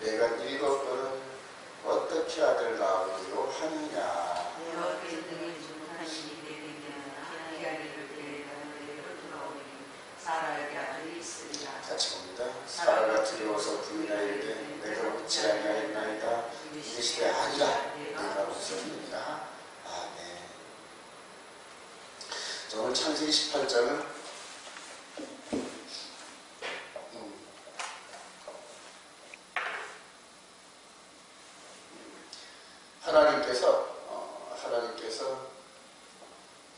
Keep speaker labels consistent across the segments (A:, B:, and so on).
A: 내가 늙었거든 어떻게 아들 낳으리요 하느냐. 같이 봅니다. 사라가 두려워서 부인하 이르되 내가 웃지 아니하였나이다. 이르시되 아니라 내가 웃었느니라. 아멘. 자, 오늘 창세기 18장은 하나님께서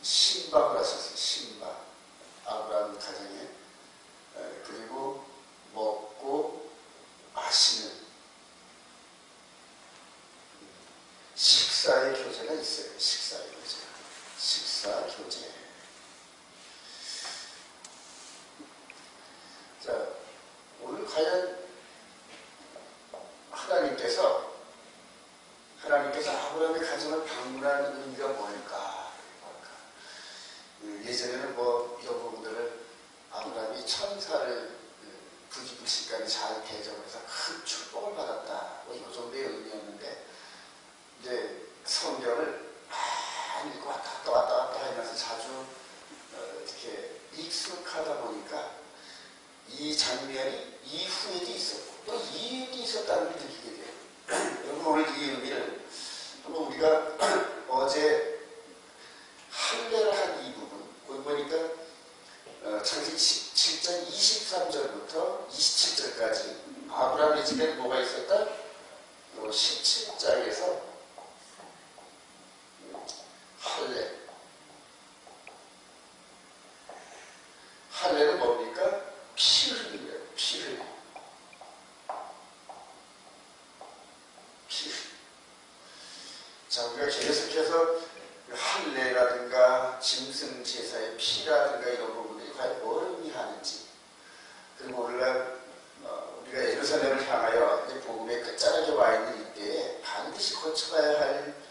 A: 신박을 하셨어요. 신박. 아브라함 가정에. 그리고 먹고 마시는 식사의 교제가 있어요. 식사의 교제. 식사 교제. 자, 오늘 과연 하나님께서 아브라함의 가정을 방문하는 의미가 뭘까? 예전에는 이런 부분들을 아브라함이 천사를 부지불식간에 잘 대접해서 큰 축복을 받았다. 이 정도의 의미였는데, 이제 성경을 많이 읽고 왔다 갔다 하면서 자주 이렇게 익숙하다 보니까 이 장면이 이후에도 있었고 또 이 일이 있었다는 걸 느끼게 돼요. 여러분, 오늘 이 의미를 한번 우리가 어제 할례를 한 이 부분, 보니까 창세기 17장 23절부터 27절까지 아브라함의 집에는 뭐가 있었다? 17장에서 할례는 뭡니까? 피 흘림이에요. 피 흘림. 자, 우리가 계속해서 할례라든가 짐승 제사의 피라든가 이런 부분들이 과연 뭘 의미하는지, 그리고 오늘날 우리가 예루살렘을 향하여 이제 복음의 끝자락에 와 있는 이때에 반드시 거쳐가야 할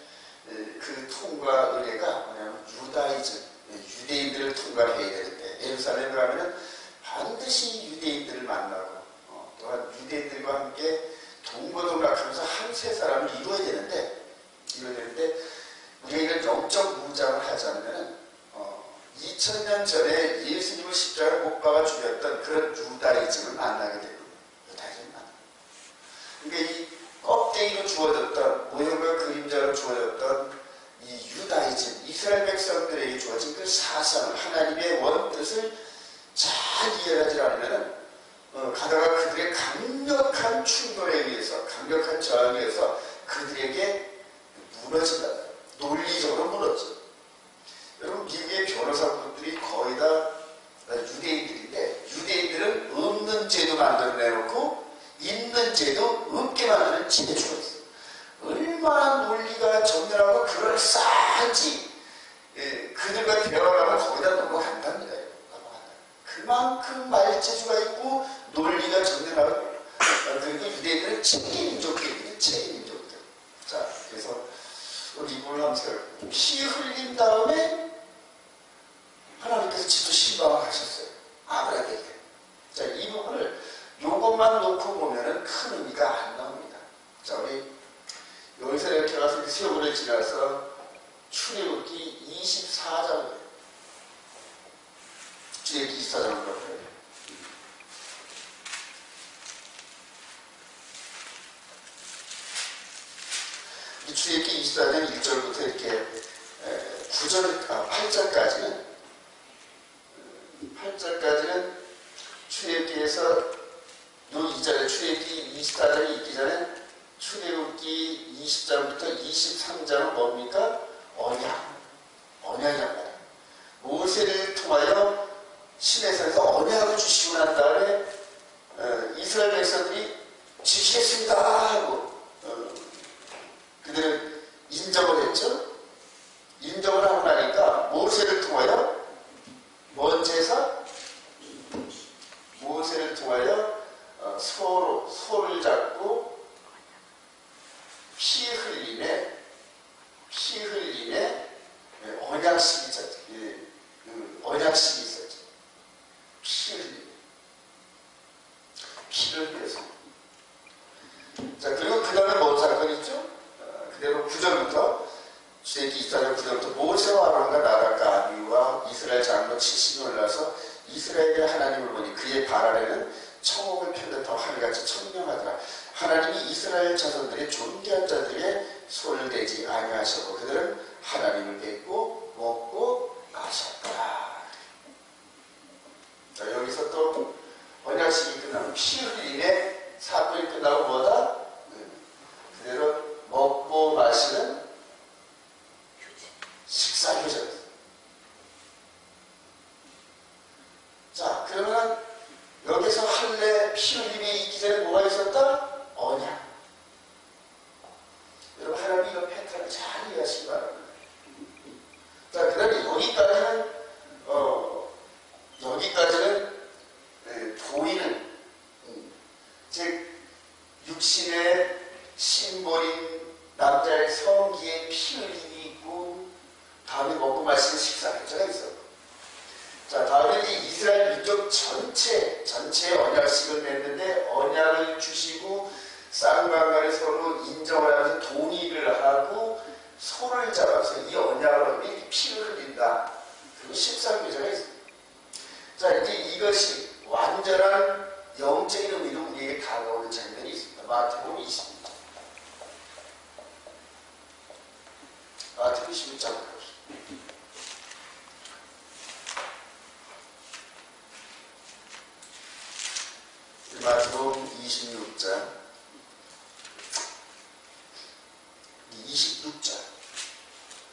A: 그 통과 의례가 뭐냐면 유다이즘, 유대인들을 통과해야 되는데, 예루살렘을 가면은 반드시 유대인들을 만나고 또한 유대인들과 함께 동거동락하면서 한 세 사람을 이루어야 되는데 우리가 이런 영적 무장을 하지 않으면 2000년 전에 예수님을 십자가에 못 박아 죽였던 그런 유다이즘을 만나게 되고, 유다이즘을 만나고, 그러니까 이 껍데기로 주어졌던, 모형과 그림자로 주어졌던 이 유다이즘, 이스라엘 백성들에게 주어진 그 사상을, 하나님의 원뜻을 잘 이해하지 않으면 가다가 그들의 강력한 충돌에 의해서, 강력한 저항에 의해서 그들에게 무너진다. 논리적으로 무너져. 여러분, 미국의 변호사분들이 거의 다 유대인들인데, 유대인들은 없는 제도 만들어내놓고 있는 제도 없게 만드는 지대주가 있어요. 얼마나 논리가 정렬하고 그럴싸한지 그들과 대화를 하면 거기다 넘어간답니다. 그만큼 말재주가 있고 논리가 정렬하고, 그리고 유대인들은 체계민족들이거든요. 체계민족들. 자, 그래서 이 부분을 한번 피 흘린 다음에 하나님께서 직접 신방을 하셨어요. 아브라함에게. 자, 이 부분을 요것만 놓고 보면은 큰 의미가 안 나옵니다. 자, 우리 여기서 이렇게 가서 세월을 지나서 출애굽기 24장을, 출애굽기 24장을 볼까요? 출애굽기 24장 1절부터 이렇게 8절까지는 출애굽기에서 이 자리에 출애굽기 24장이 있기 전에 출애굽기 20장부터 23장은 뭡니까? 언약이란 말이에요. 모세를 통하여 시내산에서 언약을 주시고 난 다음에 이스라엘 백성들이 지키겠습니다 하고 그들은 인정을 했죠. 인정을 하고 나니까 모세를 통하여 뭔 제사? 모세를 통하여 소를 잡고 피 흘림에 언약식이 있었죠. 언약식이 있었죠. 피 흘림. 피를 위해서. 9절부터 출애굽기 24장 9절부터 모세와 아론과 나답과 아비후와 이스라엘 장로 70이 올라서 이스라엘의 하나님을 보니 그의 발 아래는 청옥을 펴듯하고 하늘같이 청명하더라. 하나님이 이스라엘 자손들의 존귀한 자들에게 손을 대지 아니하셨고 그들은 하나님을 뵙고 먹고 마셨더라. 자, 여기서 또 언약식이 끝나고 피 흘림의 사건이 끝나고 뭐다? 그대로 먹고 마시는 식사교제입니다. 자, 그러면 여기서 할례 피 흘림이 있기 전에 뭐가 있었다? 언약. 여러분 하나님 이거 패턴을 잘 이해하시기 바랍니다. 자, 그 다음에 여기까지는 보이는 즉 육신의 심벌인 남자의 성기에 피 흘림이 있고 다음에 먹고 마시는 식사교제가 있었고 자, 다음에 이스라엘 민족 전체의 언약식을 맺는데 언약을 주시고 쌍방간에 서로 인정을 하면서 동의를 하고 손을 잡아서 이 언약을 하면 피를 흘린다. 그리고 식사교제가 있습니다. 자, 이제 이것이 완전한 영적인 의미로 우리에게 다가오는 장면이 있습니다. 마태복음 20장. 마태복음 26장. 마태복음 26장 26절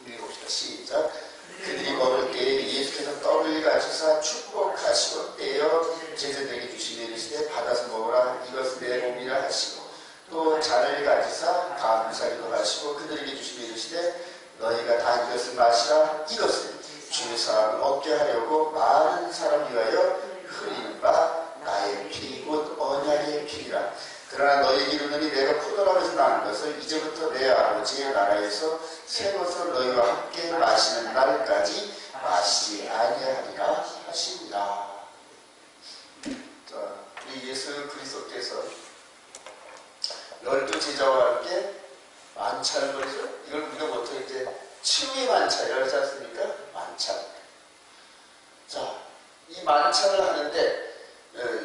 A: 우리 봅시다. 시작. 그들이 먹을 때에 예수께서 떡을 가지사 축복하시고 떼어 제자들에게 주시되 이르시되 받아서 먹으라 이것은 내 몸이라 하시고 또 잔을 가지사 감사기도 하시고 그들에게 주시되 이르시되 너희가 다 이것을 마시라 이것은 주의 사함을 얻게 하려고 많은 사람 위하여 흘리는 바 나의 피 곧 언약의 피라. 그러나 너희에게 이르노니 내가 포도나무에서 나는 것을 이제부터 내 아버지의 나라에서 새 것을 너희와 함께 마시는 날까지 마시지 아니하리라 하시니라. 자, 우리 예수 그리스도께서 12 제자와 함께 만찬을 벌이죠. 이걸 우리가 보통 이제 치유의 만찬이라고 하지 않습니까? 만찬. 자, 이 만찬을 하는데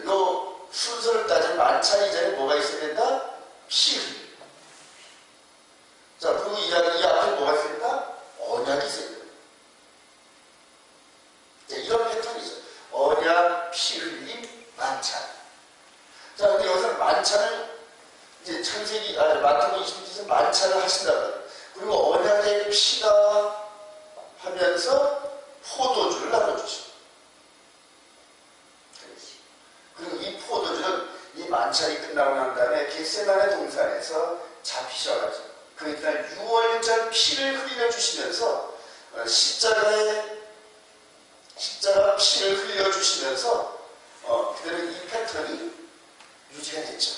A: 요 순서를 따지면 만찬 이전에 뭐가 있어야 된다? 피 흘림. 자, 그리고 이 앞에 뭐가 있어야 된다? 언약이 있어야 된다. 자, 이런 패턴이죠. 언약, 피 흘림, 만찬. 자, 근데 여기서 만찬을 이제 마태복음 26장에서 만찬을 하신다고요. 그리고 언약의 피다 하면서 포도주를 나눠주시고. 그리고 이 포도주는 이 만찬이 끝나고 난 다음에 겟세마네 동산에서 잡히셔가지고 그 이날 6월절 피를 흘려 주시면서 십자가 피를 흘려 주시면서 그들은 이 패턴이 유지가 됐죠.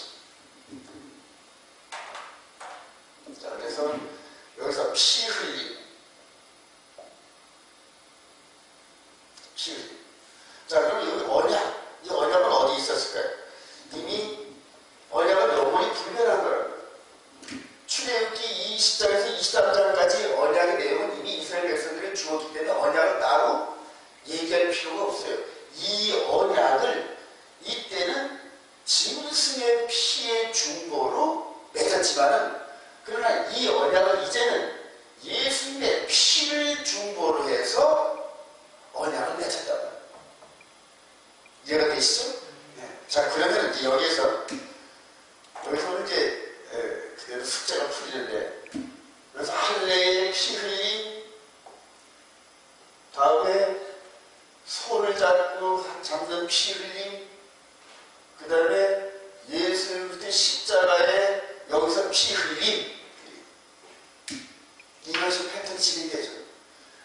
A: 자, 그래서 여기서 피 흘림. 자, 그럼 여기 언약. 이 언약은 어디 있었을까요? 이미 언약은 영원히 불변한 거라고요. 출애굽기 20장에서 23장까지 언약의 내용은 이미 이스라엘 백성들이 주었기 때문에 언약을 따로 얘기할 필요가 없어요. 이 언약을 이때는 짐승의 피의 중보로 맺었지만은 그러나 이 언약을 이제는 예수님의 피를 중보로 해서 언약을 맺었다. 이해가 되시죠? 네. 자, 그러면 이제 여기서 이제 그대로 숙제가 풀리는데, 그래서 할례의 피 흘림, 다음에 손을 잡는 피 흘림, 그 다음에 예수 그리스도의 십자가에 여기서 피 흘림, 이것이 패턴이 진행되죠.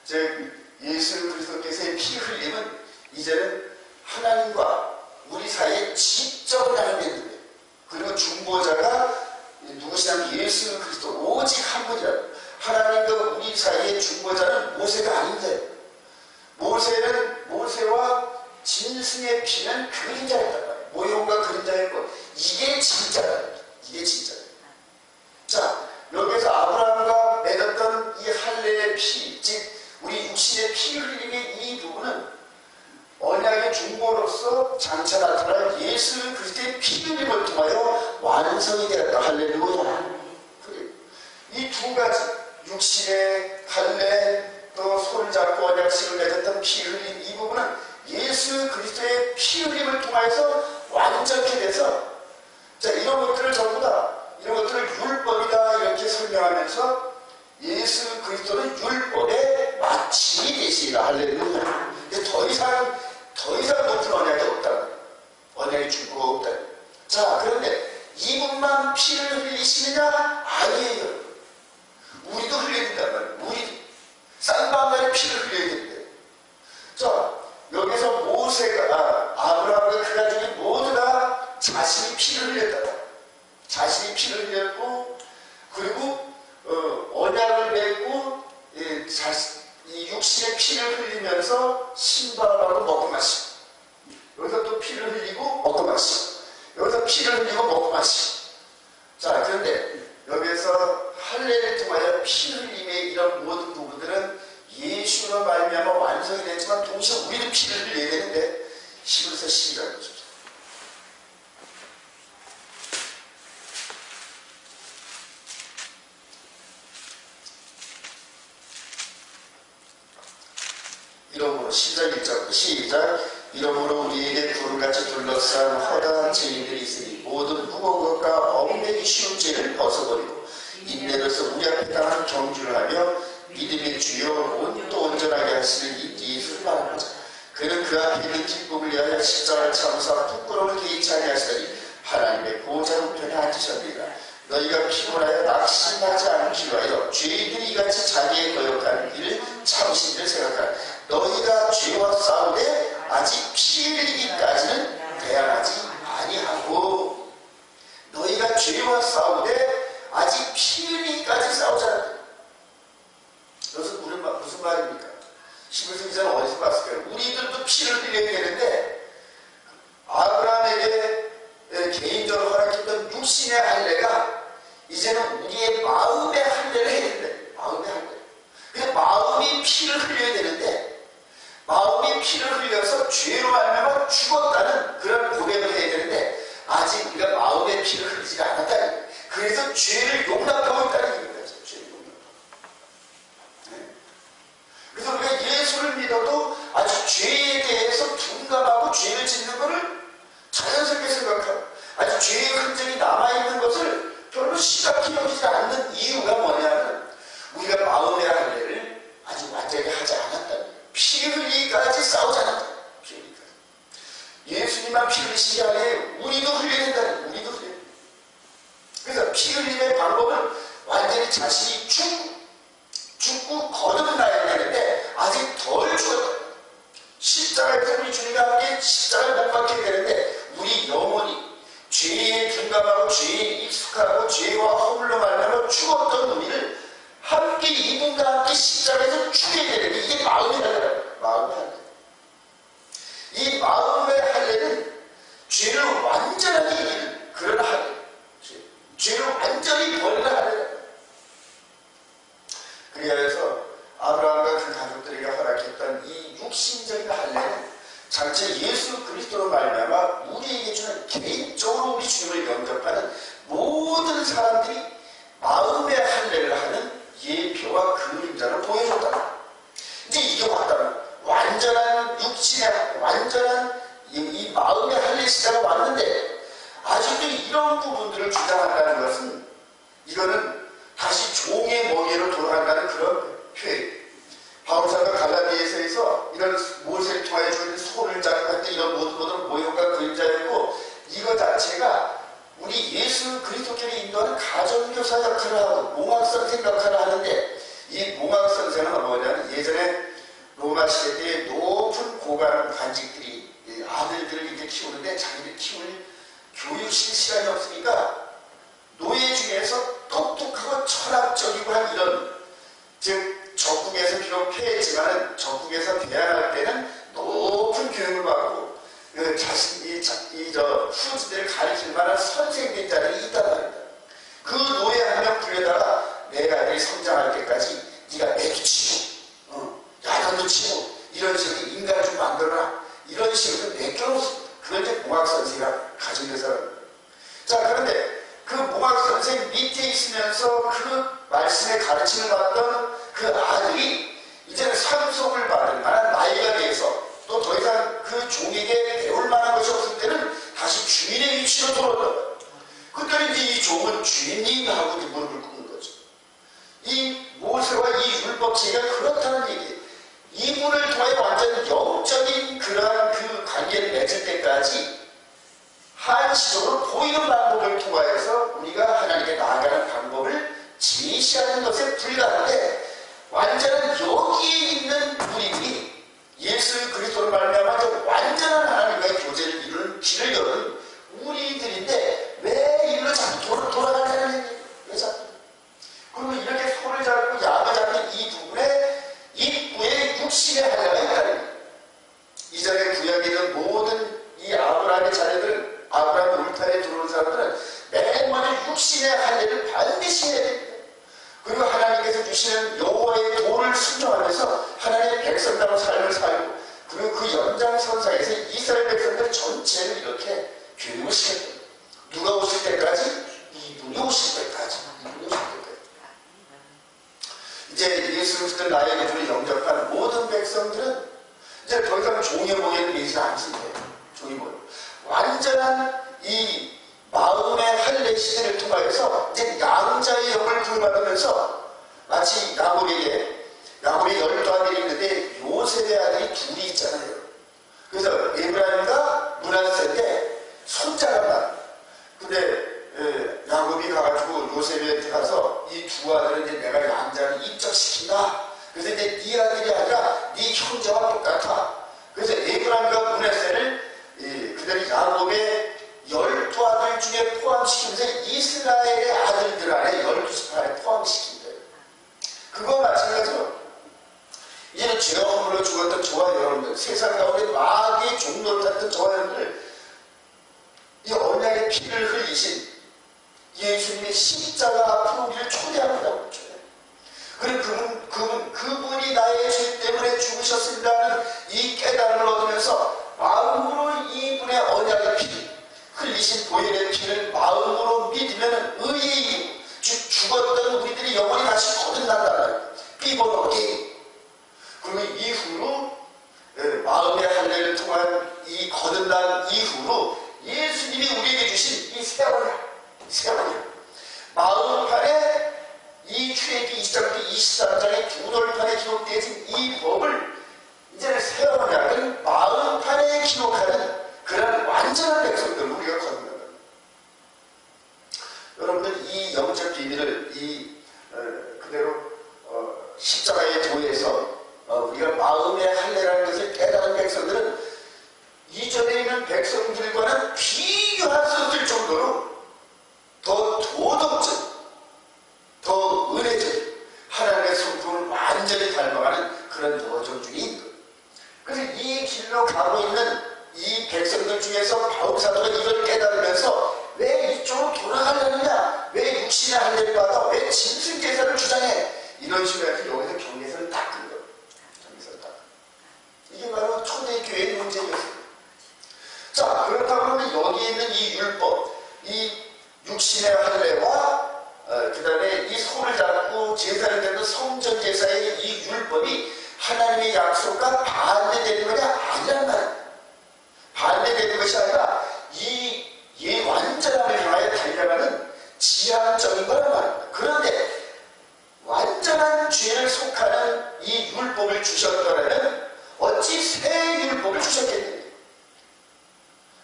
A: 즉 예수 그리스도께서의 피 흘림은 이제는 하나님과 우리 사이에 직접 연합이 있는 거예요. 그리고 중보자가 누구시냐면 예수 그리스도 오직 한 분이라고. 하나님과 우리 사이의 중보자는 모세가 아닌데, 모세와 짐승의 피는 그림자였단 말이에요. 모형과 그림자였고, 이게 진짜다. 이게 진짜다. 자, 여기서 아브라함과 완성이 되었다. 할렐루야. 이 두 가지, 육신의 할례, 또 손을 잡고 언약식을 맺었던 피 흘린 이 부분은 예수 그리스도의 피 흘림을 통해서 완전케 돼서, 자, 이런 것들을 전부 다, 이런 것들을 율법이다 이렇게 설명하면서 예수 그리스도는 율법의 마침이 되시리라. 할렐루야. 더 이상 높은 언약이 없다. 언약의 중고가 없다. 자, 그런데 이분만 피를 흘리시느냐? 아니에요. 우리도 흘려야 된단 말이에요. 우리도. 쌍방울의 피를 흘려야 된대. 자, 여기서 모세가, 아브라함과 그 가족이 모두 다 자신이 피를 흘렸다. 자신이 피를 흘렸고, 그리고 언약을 맺고 이 육신의 피를 흘리면서 신방하고 먹고 마시고, 여기서 또 피를 흘리고 먹고 마시고, 여기서 피를 흘리고 먹고 마시고. 자, 그런데 여기에서 할례를 통하여 피 흘림의 이런 모든 부분들은 예수로 말미암아 완성이 됐지만 동시에 우리도 피를 흘려야 되는데, 히브리서 12장 보십시오. 이러므로 10장 1절부터 시작. 이러므로 우리에게 구름같이 둘러싼 허다한 죄인들이 있으니 모든 무거운 것과 얽매기 쉬운 죄를 벗어버리고 인내로서 우리 앞에 당한 경주를 하며 믿음의 주여 온또 온전하게 하시는 이 예수를 말합니다. 그는 그 앞에 있는 기쁨을 위하여 십자가를 참으사 부끄러움을 개의치 아니하시더니 하나님의 보좌 우편에 앉으셨느니라. 너희가 피곤하여 낙심하지 않기 위하여 죄인들이 이같이 자기의 거역하는 일을 참으신 줄 생각하라. 너희가 죄와 싸우되 아직 피 흘리기까지는 대항하지 아니하고, 너희가 죄와 싸우되 아직 피 흘리기까지 싸우지 않는다. 여기서 무슨 말입니까? 히브리서 기자는 어디서 봤을까요? 우리들도 피를 흘려야 되는데, 아브라함에게 개인적으로 허락했던 육신의 할례가 이제는 우리의 마음의 할례를 해야 된다. 마음의 할례. 근데 마음이 피를 흘려야 되는데, 마음이 피를 흘려서 죄로 말미암아 죽었다는 그런 고백을 해야 되는데, 아직 우리가 마음의 피를 흘리지 않았다. 그래서 죄를 용납하고 있다는 얘기입니다. 죄를 용납하고. 네. 그래서 우리가 예수를 믿어도 아주 죄에 대해서 둔감하고 죄를 짓는 것을 자연스럽게 생각하고, 아주 죄의 흔적이 남아있는 것을 별로 심각히 여기지 않는 이유가 뭐냐면, 우리가 마음의 할례를 아직 완전히 하지 않았다. 피 흘리기까지 싸우지 않았다. 피 흘리기까지. 예수님만 피 흘리시지 않아요. 우리도 흘려야 된다. 우리도 흘려야 된다. 그래서 피 흘림의 방법은 완전히 자신이 죽고 거듭나야 되는데, 아직 덜 죽었다. 십자가에서 우리 주님과 함께 십자가를 못 박게 되는데, 우리 영혼이 죄에 둔감하고 죄에 익숙하고 죄와 허물로 말미암아 죽었던 우리를 함께 이분과 함께 십자가에서 죽여야 되는데, 이게 마음의 할례라고. 마음의 할례. 이 마음의 할례는 죄를 완전하게 이기는 그런 할례. 죄를 완전히 버리는 할례다. 그래서 아브라함과 그 가족들에게 허락했던 이 육신적인 할례는 장차 예수 그리스도로 말미암아 우리에게 주는 개인적으로 우리 주님을 영접하는 모든 사람들이 마음의 할례를 하는 예표와 그림자를 보여줬다. 근데 이게 왔다면 완전한 육신의 완전한 이 마음의 할례 시대가 왔는데, 아직도 이런 부분들을 주장한다는 것은, 이거는 다시 종의 먹이로 돌아간다는 그런 표현. 바울사가 갈라디아서에서 이런 모세를 통하여 주는 손을 잡고 할 때 이런 모든 모형과 그림자였고, 이거 자체가 우리 예수 그리스도께로 인도하는 가정교사 역할을 하고 몽학선생 역할을 하는데, 이 몽학선생은 뭐냐면, 예전에 로마 시대 때 높은 고관 관직들이 아들들을 이렇게 키우는데 자기들 키울 교육실 시간이 없으니까 노예 중에서 똑똑하고 철학적이고 한 이런, 즉 적국에서 비록 패했지만 적국에서 대항할 때는 높은 교육을 받고 자신이 후지들을 가르칠 만한 선생된 자들이 있단 말입니다. 그 노예 한 명 불려다가 내 아들이 성장할 때까지 네가 애도 치고 야단도 치고 이런 식으로 인간을 좀 만들어라, 이런 식으로 내껴놓습니다. 그걸 이제 공학선생이가 가정교사라는 거예요. 자, 그런데 선생님 밑에 있으면서 그 말씀의 가르침을 받던 그 아들이 이제는 상속을 받을 만한 나이가 돼서 또 더 이상 그 종에게 배울 만한 것이 없을 때는 다시 주인의 위치로 돌아온다. 그때는 이제 이 종은 주인님하고 무릎을 꿇는 거죠. 이 모세와 이 율법체가 그렇다는 얘기예요. 이분을 통해 완전 영적인 그러한 그 관계를 맺을 때까지 한시적으로 보이는 방법을 통하여서 우리가 하나님께 나아가는 방법을 제시하는 것에 불과한데, 완전한 여기에 있는 우리들이 예수 그리스도를 말미암아 완전한 하나님과의 교제를 이루는 길을 여는 우리들인데 왜 일로 자꾸 돌아가냐는 얘기예요. 왜 자꾸? 그리고 이렇게 손을 잡고 약을 잡는 이 부분에 입구에 육신의 할례가 있다는, 이전에 구약에 있는 모든 이 아브라함의 자녀들은, 아브라함 울타리에 들어온 사람들은 맨 먼저 육신의 할례를 반드시 해야 됩니다. 그리고 하나님께서 주시는 여호와의 도를 순종하면서 하나님의 백성다운 삶을 살고, 그리고 그 연장선상에서 이스라엘 백성들 전체를 이렇게 교육을 시켰다. 누가 오실 때까지? 이분이 오실 때까지. 이분이 오실 때까지. 이제 예수 그리스도 나의 기준을 영접한 모든 백성들은 이제 더 이상 종의 목에는 매이지 않습니다. 종의 목. 완전한 이 마음의 할례 시대를 통하여서 이제 양자의 영을 부여받으면서, 마치 야곱에게 12 아들이 있는데 요셉의 아들이 둘이 있잖아요. 그래서 에브라임과 므낫세인데 손자란 말. 근데 야곱이 가가지고 요셉한테 가서 이 두 아들은 이제 내가 양자를 입적시킨다. 그래서 이제 네 아들이 아니라 네 형제와 똑같아. 그래서 에브라임과 므낫세를 그들이 야곱의 12아들 중에 포함시키면서 이스라엘의 아들들 안에 12지파에 포함시킨다. 그거 마찬가지로 이제는 죄와 허물로 죽었던 저와 여러분들, 세상 가운데 마귀의 종로를 탔던 저와 여러분들, 이 언약의 피를 흘리신 예수님의 십자가 앞으로 우리를 초대합니다. 그리고 그분이 나의 죄 때문에 죽으셨습니다는 이 깨달음을 얻으면서 마음으로 이분의 언약의 피, 흘리신 보혈의 피를 마음으로 믿으면 의의 이유, 즉 죽었던 우리들이 영원히 다시 거듭난다는 삐번오게. 그리고 이후로 마음의 할례를 통한 이 거듭난 이후로 예수님이 우리에게 주신 이 새 언약, 마음판에 이 출애굽기 20장, 23장의 두 돌판에 기록되어진 이 법을 이제는 새 언약은 마음판에 기록하는 그런 완전한 백성들 우리가 거듭난다. 여러분들 이 영적 비밀을 그대로 십자가의 도에서 우리가 마음의 할례라는 것을 깨달은 백성들은 이전에 있는 백성들과는 비교할 수 없을 정도로 더 도덕적, 더 은혜적 하나님의 성품을 완전히 닮아가는 그런 도덕중이 있는 거예요. 그래서 이 길로 가고 있는 이 백성들 중에서 바울사도가 이걸 깨달으면서 왜 이쪽으로 돌아가려느냐, 왜 육신의 할례를 받아, 왜 짐승제사를 주장해, 이런 식으로 해서 여기서 경계선을 닦은 거예요. 경계선을 닦은. 이게 바로 초대교회의 문제였어요. 자, 그렇다고 하면 여기 있는 이 율법, 이 육신의 할례와 그 다음에 이 손을 잡고 제사를 드리는 성전제사의 이 율법이 하나님의 약속과 반대되는 것이 아니란 말이에요. 반대되는 것이 아니라 이 완전함을 향하여 달려가는 지향적인 거란 말입니다. 그런데 완전한 죄를 속하는 이 율법을 주셨더라면 어찌 새 율법을 주셨겠느냐.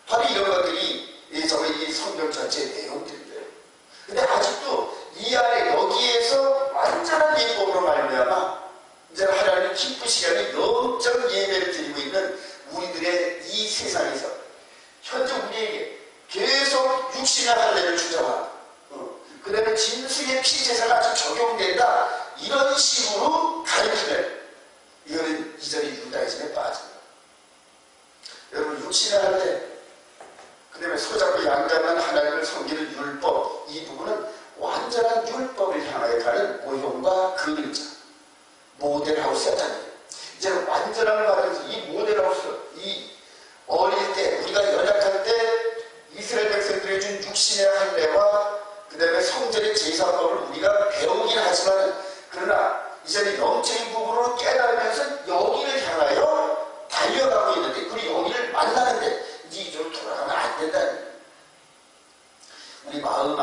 A: 바로 이런 것들이 이 성경 전체의 내용들인데요. 근데 아직도 이 안에 여기에서 완전한 예법으로 말미암아 이제 하나님 기쁘시게 하는 영적 예배를 드리고 있는 우리들의 이 세상에서 현재 우리에게 계속 육신의 할례를 주장하고 그 다음에 짐승의 피제사가 아직 적용된다, 이런 식으로 가르치면 이거는 이전에 유다이즘에 빠집니다. 여러분, 육신의 할례, 그 다음에 소잡고 양자만 하나님을 섬기는 율법, 이 부분은 완전한 율법을 향하여 가는 모형과 그림자, 모델하우스였다는, 이제는 완전함을 받으면서 이 모델하우스, 이 어릴 때 우리가 연약할 때 이스라엘 백성들이 준 육신의 할례와 그 다음에 성전의 제사법을 우리가 배우긴 하지만 그러나 이제는 영적인 부분으로 깨달으면서 여기를 향하여 달려가고 있는데 그리고 여기를 만나는데 이제 이쪽으로 돌아가면 안 된다. 우리 마음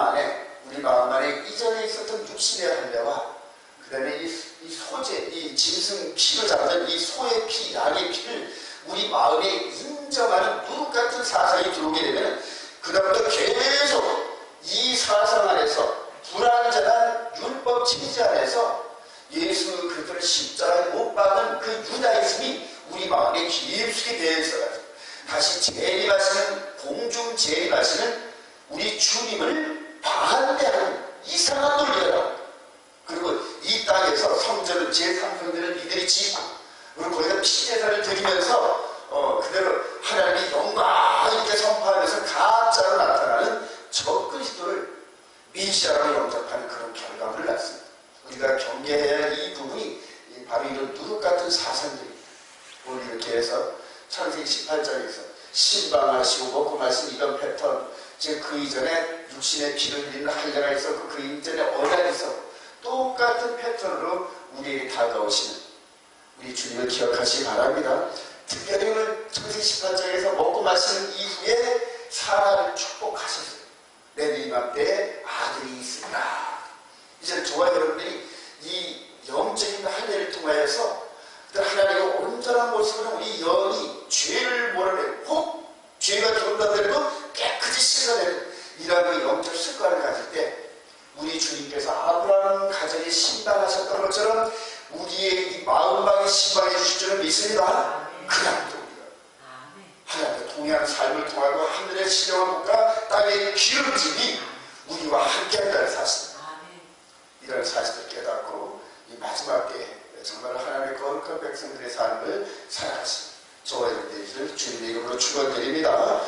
A: 안에 이전에 있었던 육신의 할례와 그 다음에 이 소재, 이 짐승 피로 잡는 이 소의 피, 양의 피를 우리 마음에 인정하는 누룩 같은 사상이 들어오게 되면 그다음부터 계속 이 사상 안에서 불완전한 율법 체제 안에서 예수 그리스도를 십자가에 못 박은 그 유다이즘이 우리 마음에 깊숙이 되어 있어가지고 다시 재림하시는 공중 재림하시는 우리 주님을 반대하는 이상한 논리가 그리고 이 땅에서 성전을 제3성전을 이들이 짓고 그리고 거기다 피제사를 드리면서 그대로 하나님의 영광 있게 선포하면서 가짜로 나타나는 저 그리스도를 메시아로 영접하는 그런 결과물을 낳습니다. 우리가 경계해야 할 이 부분이 바로 이런 누룩 같은 사상들입니다. 오늘 이렇게 해서 창세기 18장에서 신방하시고 먹고 마신 이런 패턴, 즉 그 이전에 육신의 피를 흘리는 할례가 있었고 그 이전에 언약이 있었고 똑같은 패턴으로 우리에게 다가오시는 우리 주님을 기억하시기 바랍니다. 특별히 오늘 창세기 18장에서 먹고 마시는 이후에 사라를 축복하셨어요. 내 이맘때에 아들이 있습니다. 이제 저와 여러분들이 이 영적인 할례를 통하여서 하나님의 온전한 모습으로 우리 영이 죄를 몰아내고 혹 죄가 경단되고 깨끗이 씻어내는 이런 그 영적 습관을 가질 때 우리 주님께서 아브라함 가정에 신방하셨던 것처럼 우리의 이 마음방에 신방해 주실 줄은 믿습니다. 그냥도 우리가 하나님과 동행하는 삶을 통하고 하늘의 신령한 국가 땅의 기름짐이 우리와 함께한다는 사실, 이런 사실을 깨닫고 이 마지막 때에 정말 하나님의 거룩한 백성들의 삶을 살아가신 저와 여러분들을 주님의 이름으로 축원드립니다.